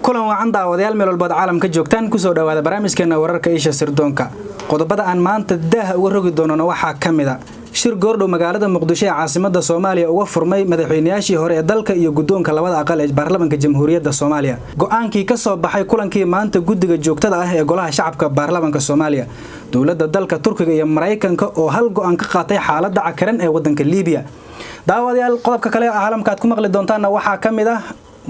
kulan wacan daawadayaal meel walba caalamka joogtaan ku soo dhawaada barnaamijkeena wararka isha sirdoonka qodobada aan maanta daaha uga rogi doonana waxaa kamid ah shir goordhow magaalada Muqdisho ee caasimadda Soomaaliya uga furmay madaxweynayaashii hore ee dalka iyo gudoonka labada aqal ee Baarlamaanka Jamhuuriyadda Soomaaliya go'aankii ka soo baxay kulankii maanta guddiga joogtada ah ee golaha shacabka Baarlamaanka Soomaaliya dawladda dalka Turkiga iyo Mareykanka oo hal go'aan ka qaatay xaaladda cakaran ee wadanka Liibiya daawadayaal qodobka kale caalamka aad ku maqli doontaan waxaa kamid ah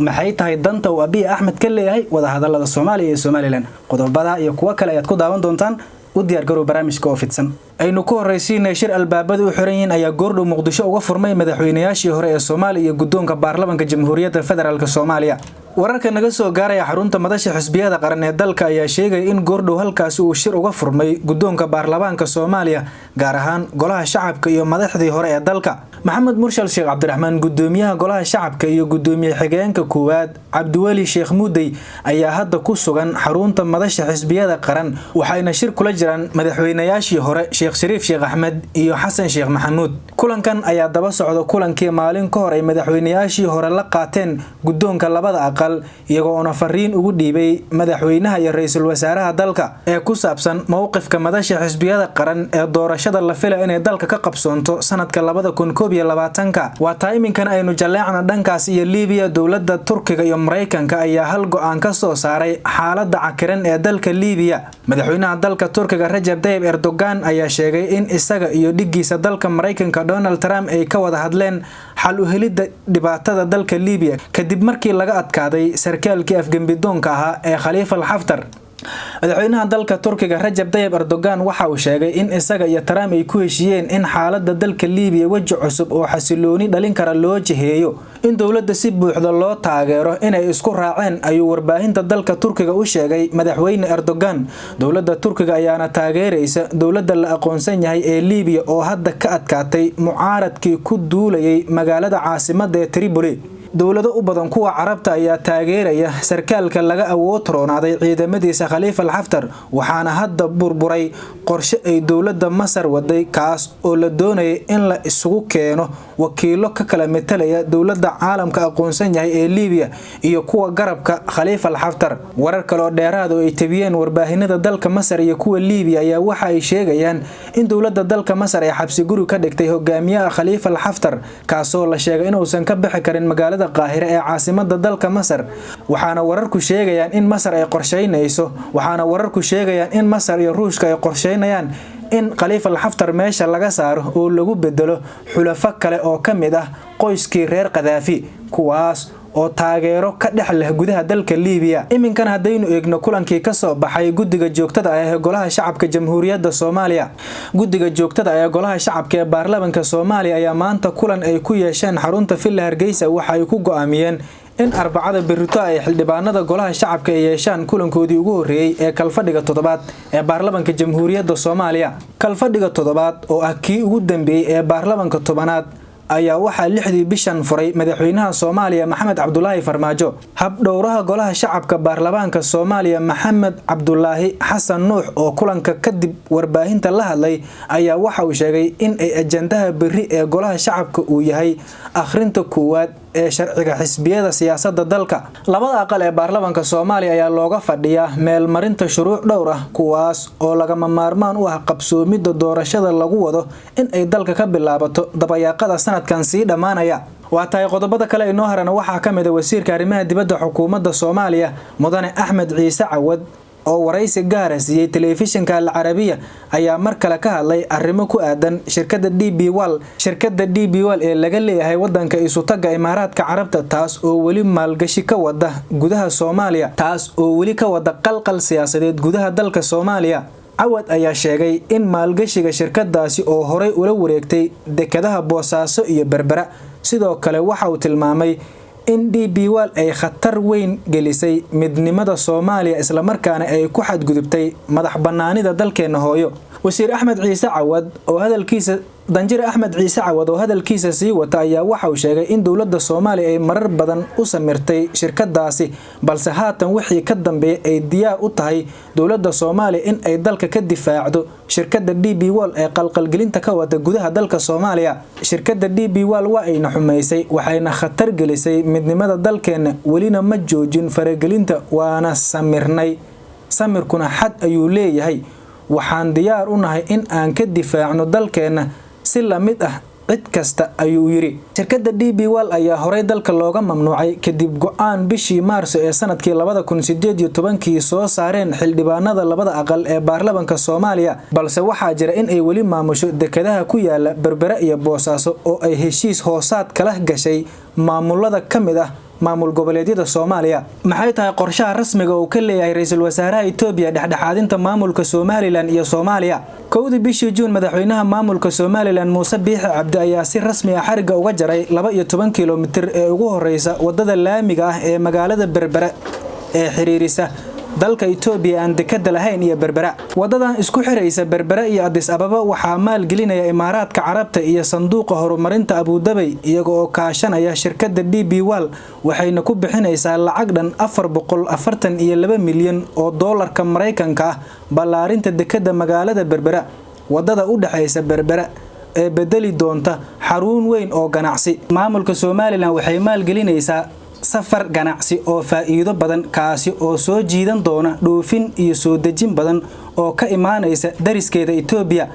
maxay tahay danta oo Abiye Axmed ka leeyahay wada hadallada Soomaaliya iyo Somaliland qodobada iyo kuwa kale ayaad ku daawan doontaan u diyaar garow barnaamijka oo fidsan aynu ku horeysiinay shir albaabada u xiran yihiin ayaa goordhow Muqdisho uga furmay madaxweynayaashii hore ee Soomaaliya iyo gudoonka Baarlamaanka Jamhuuriyadda Federaalka Soomaaliya wararka naga soo gaaraya xarunta madasha xisbiyada qaran ee dalka ayaa sheegay in goordhow halkaas uu shir uga furmay gudoonka Baarlamaanka Soomaaliya gaar ahaan golaha shacabka iyo madaxdii hore ee dalka maxamed murshal sheekh cabdiraxmaan gudoomiyaha golaha shacabka iyo gudoomiye xigeenka koowaad cabdiweli sheekh muudey ayaa hadda ku sugan xarunta madasha xisbiyada qaran waxayna shir kula jiraan madaxweynayaashii hore Sheekh Shariif Sheekh Ahmed iyo Hassan Sheekh Maxamuud kulankan ayaa daba socda kulankii maalin ka hor ay madaxweynayaashii hore la qaateen gudoonka labada aqal iyagoo oo fariin ugu dhiibay madaxweynaha iyo ra'iisul wasaaraha dalka ee ku saabsan mowqifka madasha xisbiyada qaran ee doorashada la filayo inay dalka ka qabsoonto sanadka 2021 waa tayminkan aynu jaleecna dhankaas iyo Liibiya dawladda Turkiga iyo Mareykanka ayaa hal go'aan ka soo saaray xaaladda cakaran ee dalka Liibiya madaxweynaha dalka Turkiga Rajab Tayyip Erdogan ayaa sheegay in isaga iyo dhigiisa dalka Mareykanka Donald Trump ay ka wada hadleen xal u helidda dhibaatada dalka Liibiya kadib markii laga adkaaday sarkaalkii afgambidoonka ahaa ee Khalifa al-Haftar madaxweynaha dalka Turkiga Rajab Tayyip Erdogan waxa uu sheegay in isaga iyo Trump ay ku heshiiyeen in xaaladda dalka Liibiya waji cusub oo xasilooni dhalin kara loo jiheeyo in dawladda si buuxda loo taageero inay isku raaceen ayuu warbaahinta dalka Turkiga u sheegay madaxweyne Erdogan dawladda Turkiga ayaana taageeraysa dawladda la aqoonsan yahay ee Liibiya oo hadda ka adkaatay mucaaradkii ku duulayay magaalada caasimadda ee Tripoli dawlado u badan kuwa carabta ayaa taageeraya sarkaalka laga awood roonaaday ciidamadiisa Khalifa al-Haftar waxaana hadda burburay qorshe ay dawladda Masar waday kaas oo la doonayay in la isugu keeno wakiilo ka kala metelaya dawladda caalamka aqoonsan yahay ee Liibiya iyo kuwa garabka Khalifa al-Haftar warar kale oo dheeraad oo ay tabiyeen warbaahinada dalka Masar iyo kuwa Liibiya ayaa waxa ay sheegayaan in dawladda dalka Masar ay xabsi guri ka dhigtay hogaamiyaha Khalifa al-Haftar kaas oo la sheegay inuusan ka bixi karin magaalada qaahire ee caasimadda dalka Masar waxaana wararku sheegayaan in Masar ay Masar iyo Ruushka ay qorsheynayaan in Khalifa al-Haftar meesha laga saaro oo lagu bedelo xulafo kale oo kamid ah qoyskii reer Qadaafi kuwaas oo taageero ka dhaxleh gudaha dalka Liibiya iminkan hadaynu eegno kulankii ka soo baxay guddiga joogtada ah ee golaha shacabka Jamhuuriyadda Soomaaliya guddiga joogtada ah ee golaha shacabka ee Baarlamaanka Soomaaliya ayaa maanta kulan ay ku yeesheen xarunta Villa Hargeysa waxa ay ku go'aamiyeen in arbacada berrito ay xildhibaanada golaha shacabka ay yeeshaan kulankoodii ugu horeeyay ee kalfadhiga toddobaad ee Baarlamaanka Jamhuuriyadda Soomaaliya kalfadhiga toddobaad oo ah kii ugu dambeeyay ee Baarlamaanka tobanaad ayaa waxa 6dii bishan furay madaxweynaha Soomaaliya Maxamed Cabdullaahi Farmaajo hab dhowraha golaha shacabka Baarlamaanka Soomaaliya Maxamed Cabdullaahi Hassan Nuux oo kulanka kadib warbaahinta la hadlay ayaa waxa uu sheegay in ay ajandaha berri ee golaha shacabka uu yahay akhrinta koowaad ee sharciga xisbiyada siyaasadda dalka labada aqal ee Baarlamaanka Soomaaliya ayaa looga fadhiyaa meel marinta shuruuc dhowr ah kuwaas oo laga maarmaan u ah qabsoomidda doorashada lagu wado in ay dalka ka bilaabato dabayaaqada sanadkan sii dhamaanaya waa tahay qodobada kale ee noo harana waxaa kamid ah wasiirka arrimaha dibadda xukuumadda Soomaaliya mudane Axmed Ciise Cawad oo waraysi gaar ah siiyay telefishinka Al-Carabiya ayaa mar kale ka hadlay arrimo ku aadan shirkadda DP World ee laga leeyahay wadanka isu taga Imaaraadka Carabta taas oo wali maalgashi ka wada gudaha Soomaaliya qalqal siyaasadeed gudaha dalka Soomaaliya Cawad ayaa sheegay in maalgashiga shirkadaasi oo horey ula wareegtay dekedaha Boosaaso iyo Berbera sidoo kale waxa uu tilmaamay in DP World ay khatar weyn gelisay midnimada Soomaaliya isla markaana ay ku xadgudubtay madax banaanida dalkeena hooyo wasiir Axmed Ciise Cawad oo hadalkiisa danjir Axmed Ciise Cawad oo hadalkiisa sii wata ayaa waxa uu sheegay in dawladda Soomaaliya ay marar badan u samirtay shirkadaasi balse haatan wixii ka dambeeyay ay diyaar u tahay dawladda Soomaaliya in ay dalka ka difaacdo shirkadda DB World ee qalqalgelinta ka wada gudaha dalka Soomaaliya. Shirkadda DB World waa ay xumaysay waxayna khatar gelisay midnimada dalkeena welina ma joojin faragelinta waana samirkuna xad ayuu leeyahay waxaan diyaar u nahay in aan ka difaacno dalkeena si la mid ah cid kasta ayuu yiri. Shirkadda DB World ayaa horay dalka looga mamnuucay kadib go'aan bishii Maarso ee sanadkii 2018 soo saareen xildhibaanada labada aqal ee Baarlamaanka Soomaaliya balse waxaa jira in ay wali maamusho dekedaha ku yaala Berbera iyo Boosaaso oo ay heshiis hoosaad kala gashay maamulada kamid ah maamul goboleedyada Soomaaliya. Maxay tahay qorshaha rasmiga oo ka leeyahay ra'iisul wasaaraha Itoobiya dhexdhexaadinta maamulka Somaliland iyo Soomaaliya? Kowdii bishii Juun madaxweynaha maamulka Somaliland Muuse Biixi Cabdi ayaa si rasmi ah xariga uga jaray 12 kiiloomitir ee ugu horeysa wadada laamiga ah ee magaalada Berbera ee xiriirisa dalka Itoobiya aan dekada lahayn iyo Berbera. Wadadan isku xiraysa Berbera iyo Addis Ababa waxaa maalgelinaya Imaaraadka Carabta iyo Sanduuqa Horumarinta Abu Dhabi iyaga oo kaashanaya shirkadda DB World waxayna ku bixinaysaa lacag dhan 442 milyan oo doolarka Mareykanka ah ballaarinta dekada magaalada Berbera. Wadada u dhaxaysa Berbera ee bedeli doonta xarun weyn oo ganacsi. Maamulka Somaliland waxay maalgelinaysaa safar ganacsi oo faa'iido badan kaasi oo soo jiidan doona dhoofin iyo soo dejin badan oo ka imaanaysa dariskeeda Itoobiya.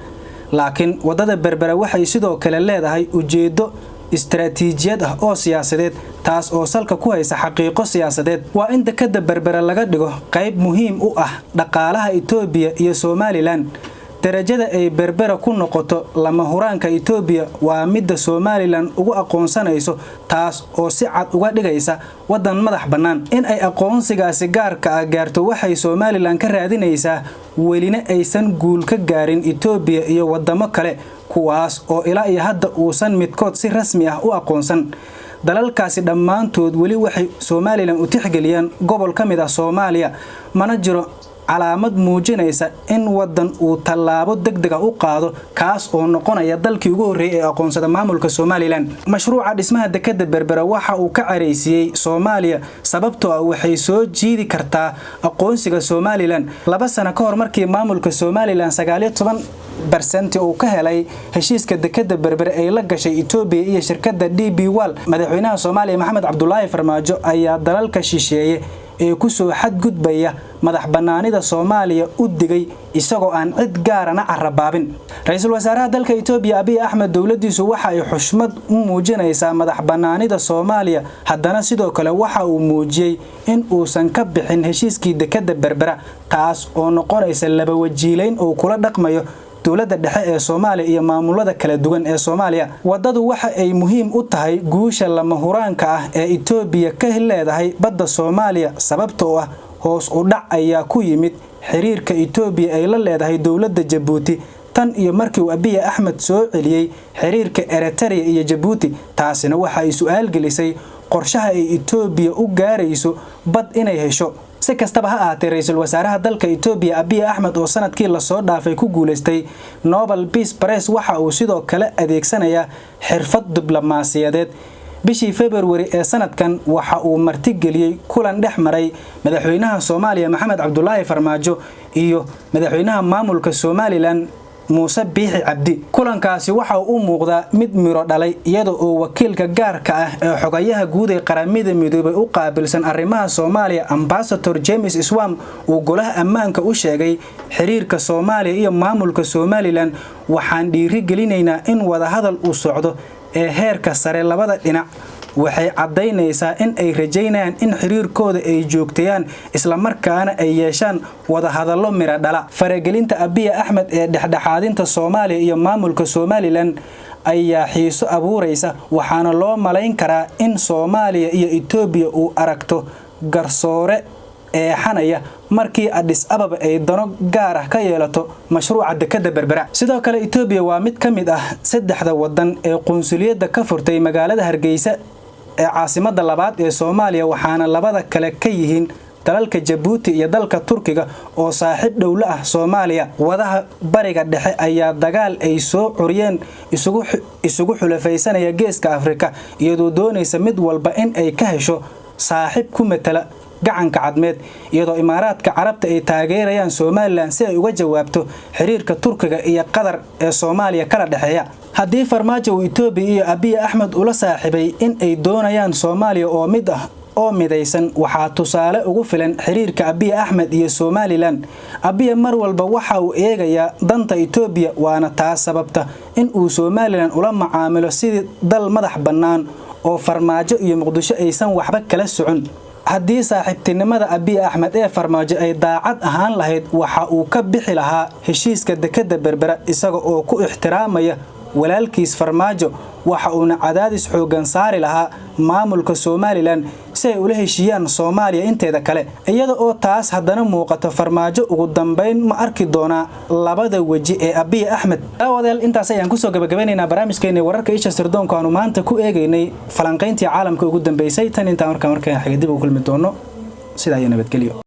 Laakiin wadada Berbera waxay sidoo kale leedahay ujeedo istiraatiijiyad ah oo siyaasadeed taas oo salka ku haysa xaqiiqo siyaasadeed. Waa in dekada Berbera laga dhigo qayb muhiim u ah dhaqaalaha Itoobiya iyo Somaliland. darajada ay Berbera ku noqoto lama huraanka Itoobiya waa midda Somaliland ugu aqoonsanayso taas oo si cad uga dhigaysa wadan madax banaan in ay aqoonsigaasi gaarka ah gaarto waxay Somaliland ka raadinaysaa welina aysan guul ka gaarin Itoobiya iyo wadamo kale kuwaas oo ilaa iyo hadda uusan midkood si rasmi ah u aqoonsan. dalalkaasi dhammaantood weli waxay Somaliland u tixgeliyaan gobol ka mid ah Soomaaliya mana jiro calaamad muujinaysa in wadan uu tallaabo degdeg ah u qaado kaas oo noqonaya dalkii ugu horeeyay ee aqoonsada maamulka Somaliland. Mashruuca dhismaha dekada Berbera waxa uu ka careysiyay Soomaaliya sababtoo ah waxay soo jiidi kartaa aqoonsiga Somaliland 2 sano ka hor markii maamulka Somaliland 19% uu ka helay heshiiska dekada Berbera ay la gashay Itoobiya iyo shirkadda DB World. Madaxweynaha Soomaaliya Maxamed Cabdullaahi Farmaajo ayaa dalalka shisheeye ee ku soo xadgudbaya madax banaanida Soomaaliya u digay isagoo aan cid gaarana carabaabin. Ra'iisul wasaaraha dalka Itoobiya Abiye Ahmed dawladiisu waxa ay xushmad u muujinaysaa madax banaanida Soomaaliya haddana sidoo kale waxa uu muujiyay in uusan ka bixin heshiiskii dekada Berbera taas oo noqonaysa laba wajiileyn oo kula dhaqmayo dawladda dhexe ee Soomaaliya iyo maamulada kala duwan ee Soomaaliya. Wadadu waxa ay muhiim u tahay guusha lama huraanka ah ee Itoobiya ka leedahay badda Soomaaliya sababtoo ah hoos u dhac ayaa ku yimid xiriirka Itoobiya ay la leedahay dawladda Djibouti tan iyo markii uu Abiye Ahmed soo celiyay xiriirka Eritrea iyo Djibouti taasina waxa ay su'aal gelisay qorshaha ay Itoobiya u gaarayso bad inay hesho. si kastaba ha ahaatee ra'iisul wasaaraha dalka Itoobiya Abiye Ahmed oo sanadkii la soo dhaafay ku guuleystay Nobel Peace Prize waxa uu sidoo kale adeegsanaya xirfad diblomaasiyadeed. bishii February ee sanadkan waxa uu martigeliyay kulan dhexmaray madaxweynaha Soomaaliya Maxamed Cabdullaahi Farmaajo iyo madaxweynaha maamulka Somaliland Muuse Biixi Cabdi. kulankaasi waxa uu muuqdaa mid miro dhalay iyadoo oo wakiilka gaarka ah ee xogayaha guud ee qaramada midoobay u qaabilsan arrimaha Soomaaliya Ambassador James Iswam uu golaha ammaanka u sheegay xiriirka Soomaaliya iyo maamulka Somaliland waxaan dhiirigelinaynaa in wada hadal u socdo ee heerka sare labada dhinac. waxay cadeynaysaa in ay rajeynayaan in xiriirkooda ay joogtayaan isla markaana ay yeeshaan wada hadallo mira dhala. faragelinta Abiye Ahmed ee dhexdhexaadinta Soomaaliya iyo maamulka Somaliland ayaa xiiso abuuraysa waxaana loo malayn karaa in Soomaaliya iyo Itoobiya uu aragto garsoore ee xanaya markii Addis Ababa ay dano gaar ah ka yeelato mashruuca dekada Berbera. sidoo kale Itoobiya waa mid ka mid ah saddexda wadan ee qunsuliyadda ka furtay magaalada Hargeysa ee caasimadda labaad ee Soomaaliya waxaana labada kale ka yihiin dalalka Jabuuti iyo dalka Turkiga oo saaxiib dawla ah Soomaaliya wadaha bariga dhexe ayaa dagaal ay soo curiyeen isugu xulafaysanaya geeska Afrika iyadoo doonaysa mid walba in ay ka hesho saaxiib ku metela gacanka cadmeed iyadoo Imaaraadka Carabta ay taageerayaan Soomaaliland si ay uga jawaabto xiriirka Turkiga iyo Qatar ee Soomaaliya kala dhaxeeya haddii farmaajo Itoobiya iyo Abiye Ahmed ula saaxiibay in ay doonayaan Soomaaliya oo mid ah oo midaysan waxa tusaale ugu filan xiriirka Abiye Ahmed iyo Somaliland Abiye mar walba waxa uu eegayaa danta Itoobiya waana taas sababta in uu Somaliland ula macaamilo sidii dal madax bannaan oo farmaajo iyo Muqdisho aysan waxba kala socon haddii saaxiibtinimada Abiye Ahmed ee farmaajo ay daacad ahaan lahayd waxa uu ka bixi lahaa heshiiska dekada Berbera isaga oo ku ixtiraamaya walaalkiis farmaajo waxa uu cadaadis xoogan saari lahaa maamulka Somaliland si ay ula heshiiyaan Soomaaliya inteeda kale iyada oo taas haddana muuqato farmaajo ugu dambeyn ma arki doona labada waji ee Abiye Ahmed awdal intaas ayaan ku soo gabagabeynayna barnaamijkeena wararka isha sirdoonka aanu maanta ku eegaynay falanqayntii caalamka ugu dambeysay tan inta markaa xigay dib u kulmi doono sida ay nabadgeliyo